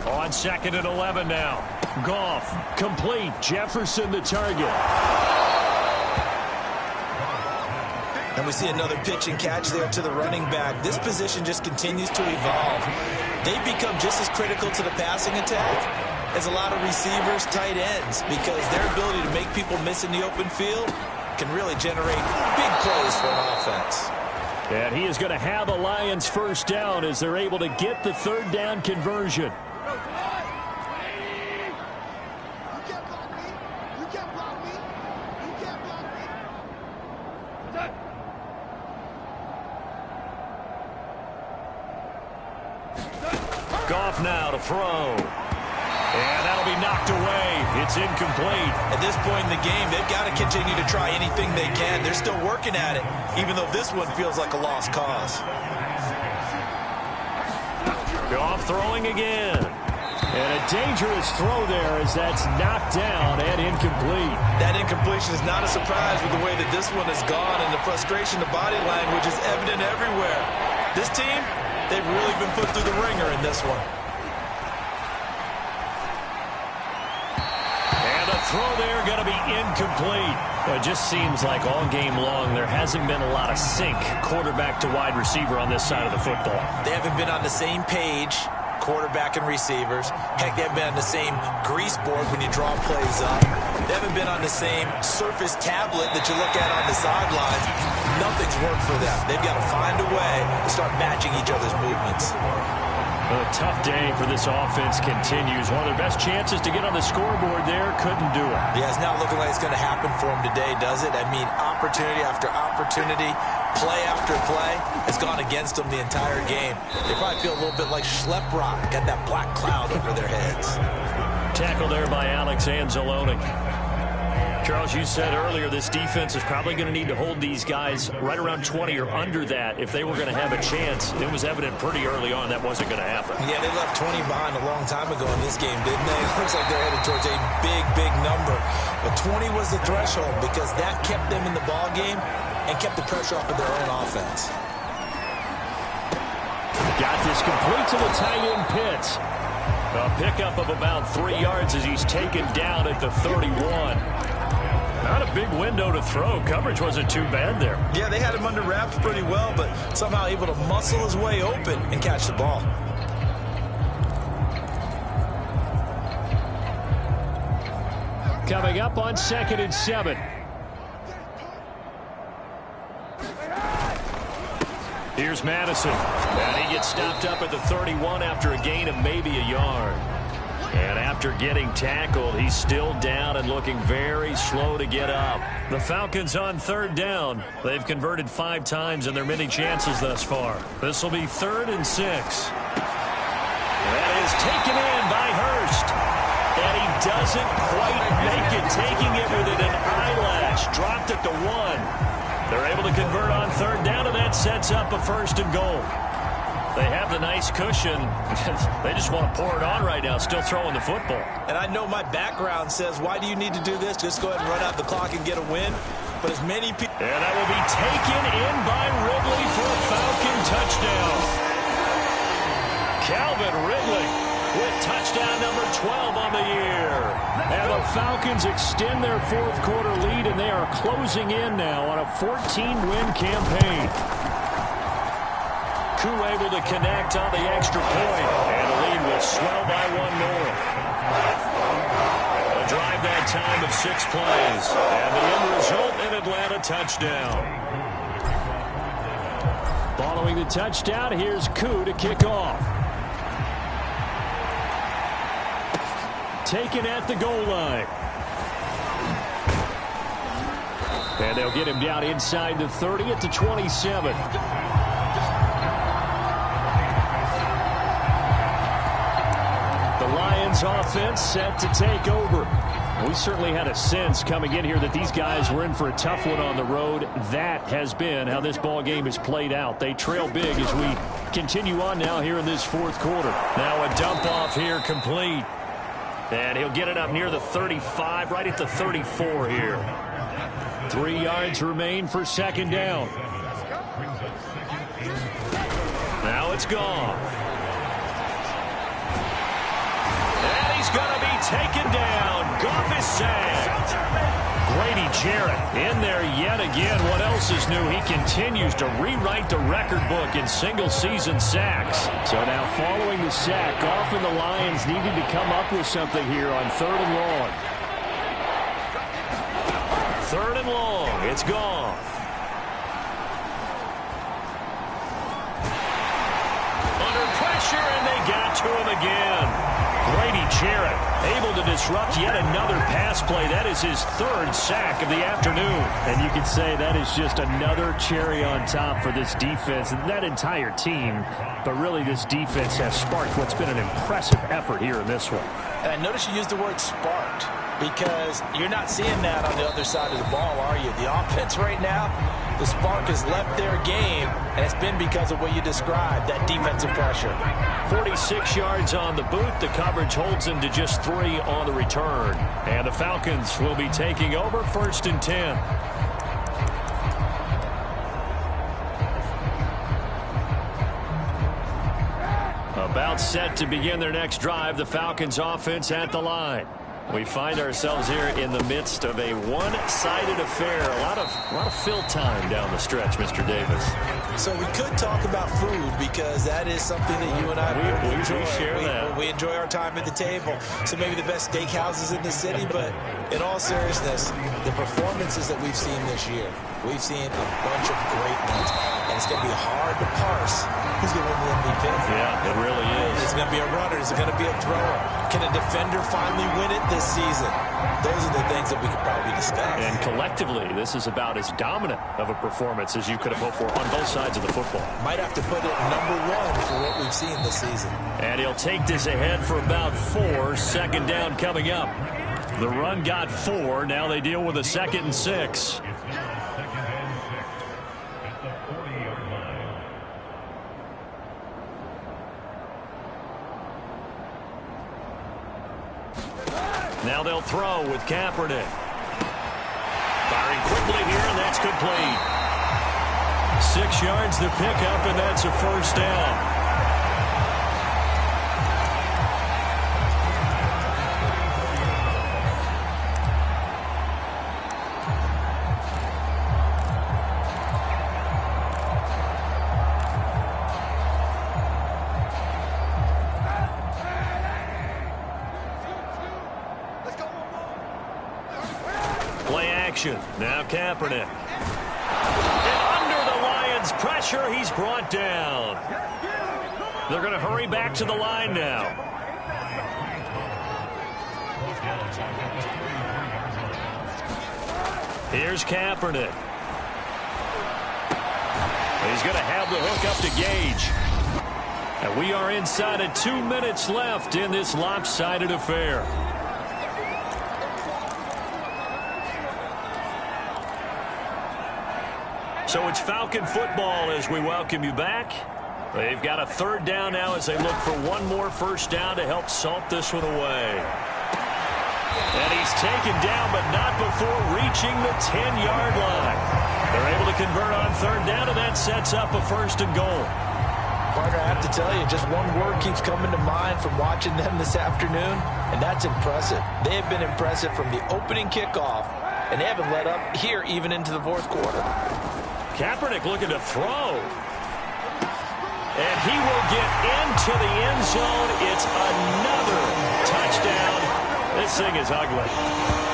On 2nd and 11 now. Goff, complete. Jefferson the target. And we see another pitch and catch there to the running back. This position just continues to evolve. They become just as critical to the passing attack as a lot of receivers, tight ends, because their ability to make people miss in the open field can really generate big plays for an offense. And he is going to have the Lions first down as they're able to get the 3rd down conversion. Goff now to throw. And that'll be knocked away. It's incomplete. At this point in the game, they've got to continue to try anything they can. They're still working at it, even though this one feels like a lost cause. Goff throwing again. And a dangerous throw there as that's knocked down and incomplete. That incompletion is not a surprise with the way that this one has gone, and the frustration, the body language is evident everywhere. This team, they've really been put through the ringer in this one. Throw there going to be incomplete. Well, it just seems like all game long there hasn't been a lot of sync quarterback to wide receiver on this side of the football. They haven't been on the same page, quarterback and receivers. Heck, they haven't been on the same grease board when you draw plays up. They haven't been on the same surface tablet that you look at on the sidelines. Nothing's worked for them. They've got to find a way to start matching each other's movements. A tough day for this offense continues. One of their best chances to get on the scoreboard there, couldn't do it. Yeah, it's not looking like it's going to happen for them today, does it? I mean, opportunity after opportunity, play after play has gone against them the entire game. They probably feel a little bit like Schlep Rock, got that black cloud over their heads. Tackle there by Alex Anzalone. Charles, you said earlier this defense is probably going to need to hold these guys right around 20 or under that if they were going to have a chance. It was evident pretty early on that wasn't going to happen. Yeah, they left 20 behind a long time ago in this game, didn't they? It looks like they're headed towards a big, big number. But 20 was the threshold because that kept them in the ball game and kept the pressure off of their own offense. Got this complete to the tight end Pitts. A pickup of about 3 yards as he's taken down at the 31. Not a big window to throw. Coverage wasn't too bad there. Yeah, they had him under wraps pretty well, but somehow able to muscle his way open and catch the ball. Coming up on 2nd and 7. Here's Madison. And he gets stopped up at the 31 after a gain of maybe a yard. And after getting tackled, he's still down and looking very slow to get up. The Falcons on 3rd down. They've converted 5 times in their many chances thus far. This will be 3rd and 6. That is taken in by Hurst. And he doesn't quite make it, taking it within an eyelash. Dropped at the 1. They're able to convert on 3rd down, and that sets up a 1st and goal. They have the nice cushion. They just want to pour it on right now, still throwing the football. And I know my background says, why do you need to do this? Just go ahead and run out the clock and get a win. but as many people... And that will be taken in by Ridley for a Falcon touchdown. Calvin Ridley with touchdown number 12 on the year. And the Falcons extend their fourth quarter lead, and they are closing in now on a 14-win campaign. Koo able to connect on the extra point, and the lead will swell by one more. A drive that time of 6 plays, and the end result, an Atlanta touchdown. Following the touchdown, here's Koo to kick off. Taken at the goal line. And they'll get him down inside the 30 at the 27. The Lions offense set to take over. We certainly had a sense coming in here that these guys were in for a tough one on the road. That has been how this ball game has played out. They trail big as we continue on now here in this fourth quarter. Now a dump off here complete. And he'll get it up near the 35, right at the 34 here. 3 yards remain for second down. Now it's gone. And he's going to be taken down. Goff is sacked. Grady Jarrett in there yet again. What else is new? He continues to rewrite the record book in single-season sacks. So now following the sack, Goff and the Lions needed to come up with something here on 3rd and long. 3rd and long. It's Goff. Under pressure, and they got to him again. Grady Jarrett able to disrupt yet another pass play. That is his 3rd sack of the afternoon. And you can say that is just another cherry on top for this defense and that entire team. But really, this defense has sparked what's been an impressive effort here in this one. And I notice you used the word sparked, because you're not seeing that on the other side of the ball, are you? The offense right now, the spark has left their game, and it's been because of what you described, that defensive pressure. 46 yards on the boot. The coverage holds him to just 3 on the return. And the Falcons will be taking over 1st and 10. About set to begin their next drive. The Falcons offense at the line. We find ourselves here in the midst of a one-sided affair. A lot of fill time down the stretch, Mr. Davis. So we could talk about food, because that is something that you and I really enjoy. We share that. We enjoy our time at the table. So maybe the best steakhouses in the city, but in all seriousness, the performances that we've seen this year, we've seen a bunch of great ones. And it's going to be hard to parse who's going to win the MVP. Yeah, it really is. Is it going to be a runner? Is it going to be a thrower? Can a defender finally win it this season? Those are the things that we could probably discuss. And collectively, this is about as dominant of a performance as you could have hoped for on both sides of the football. Might have to put it #1 for what we've seen this season. And he'll take this ahead for about 4. Second down coming up. The run got 4. Now they deal with a 2nd and 6. Now they'll throw with Kaepernick. Firing quickly here, and that's complete. 6 yards the pickup, and that's a 1st down. Now Kaepernick. And under the Lions' pressure, he's brought down. They're going to hurry back to the line now. Here's Kaepernick. He's going to have the hook up to Gage. And we are inside of 2 minutes left in this lopsided affair. So it's Falcon football as we welcome you back. They've got a 3rd down now as they look for one more 1st down to help salt this one away. And he's taken down, but not before reaching the 10-yard line. They're able to convert on third down, and that sets up a 1st and goal. Partner, I have to tell you, just one word keeps coming to mind from watching them this afternoon, and that's impressive. They have been impressive from the opening kickoff, and they haven't let up here even into the 4th quarter. Kaepernick looking to throw. And he will get into the end zone. It's another touchdown. This thing is ugly.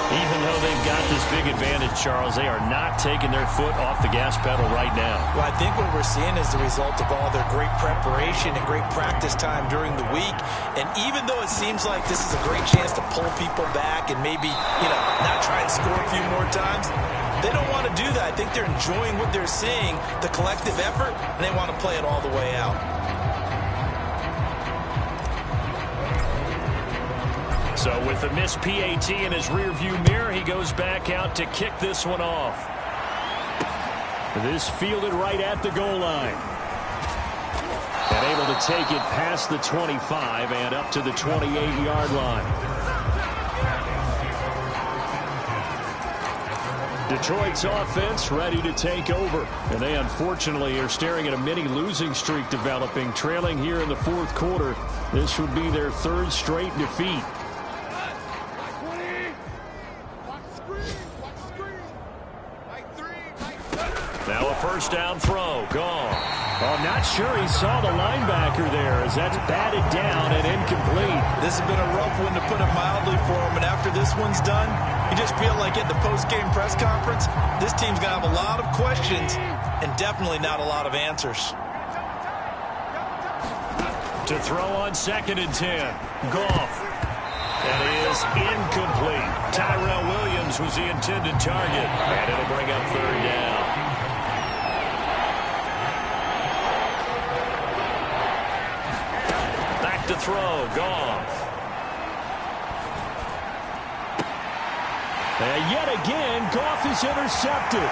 Even though they've got this big advantage, Charles, they are not taking their foot off the gas pedal right now. Well, I think what we're seeing is the result of all their great preparation and great practice time during the week. And even though it seems like this is a great chance to pull people back and maybe, not try and score a few more times, they don't want to do that. I think they're enjoying what they're seeing, the collective effort, and they want to play it all the way out. So with the missed PAT in his rearview mirror, he goes back out to kick this one off. This fielded right at the goal line. And able to take it past the 25 and up to the 28-yard line. Detroit's offense ready to take over. And they unfortunately are staring at a mini losing streak developing, trailing here in the 4th quarter. This would be their 3rd straight defeat. Now a 1st down throw. Gone. Oh, not sure he saw the linebacker there as that's batted down and incomplete. This has been a rough one, to put it mildly, for him. And after this one's done, you just feel like at the post-game press conference, this team's going to have a lot of questions and definitely not a lot of answers. To throw on 2nd and 10. Goff. That is incomplete. Tyrell Williams was the intended target. And it'll bring up 3rd down. Back to throw. Goff. And yet again, Goff is intercepted.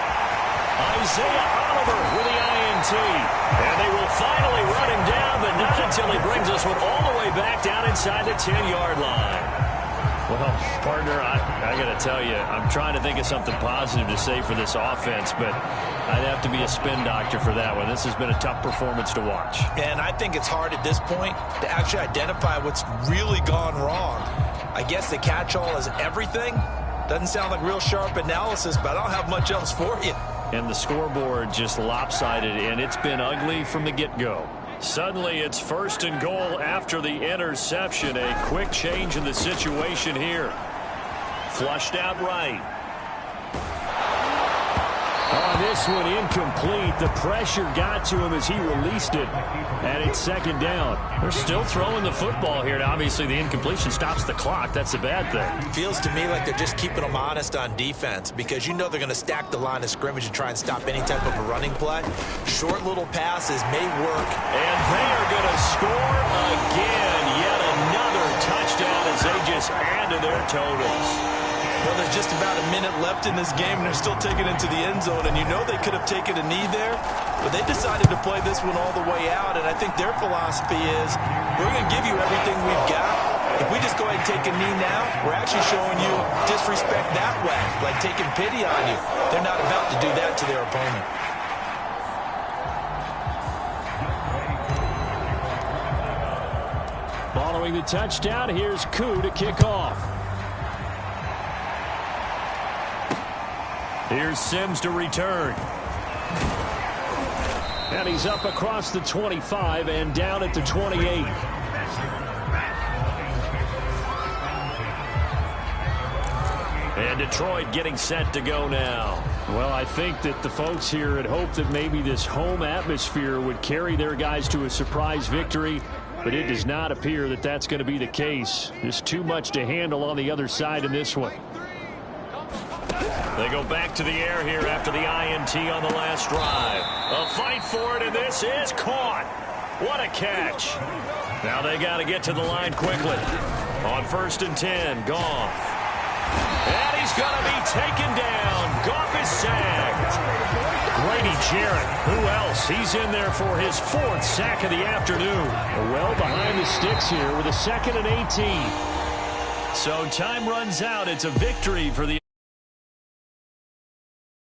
Isaiah Oliver with the INT. And they will finally run him down, but not until he brings us one all the way back down inside the 10-yard line. Well, partner, I got to tell you, I'm trying to think of something positive to say for this offense, but I'd have to be a spin doctor for that one. This has been a tough performance to watch. And I think it's hard at this point to actually identify what's really gone wrong. I guess the catch-all is everything. Doesn't sound like real sharp analysis, but I don't have much else for you. And the scoreboard just lopsided, and it's been ugly from the get-go. Suddenly, it's 1st and goal after the interception. A quick change in the situation here. Flushed out right. On this one, incomplete. The pressure got to him as he released it. And it's 2nd down. They're still throwing the football here. Now, obviously, the incompletion stops the clock. That's a bad thing. Feels to me like they're just keeping them honest on defense, because you know they're going to stack the line of scrimmage and try and stop any type of a running play. Short little passes may work. And they are going to score again. Yet another touchdown as they just add to their totals. Well, there's just about a minute left in this game, and they're still taking it to the end zone. And you know they could have taken a knee there, but they decided to play this one all the way out. And I think their philosophy is, we're going to give you everything we've got. If we just go ahead and take a knee now, we're actually showing you disrespect that way, like taking pity on you. They're not about to do that to their opponent. Following the touchdown, here's Koo to kick off. Here's Sims to return. And he's up across the 25 and down at the 28. And Detroit getting set to go now. Well, I think that the folks here had hoped that maybe this home atmosphere would carry their guys to a surprise victory, but it does not appear that that's going to be the case. There's too much to handle on the other side in this one. They go back to the air here after the INT on the last drive. A fight for it, and this is caught. What a catch. Now they got to get to the line quickly. On 1st and 10, Goff. And he's going to be taken down. Goff is sacked. Grady Jarrett, who else? He's in there for his 4th sack of the afternoon. Well behind the sticks here with a 2nd and 18. So time runs out. It's a victory for the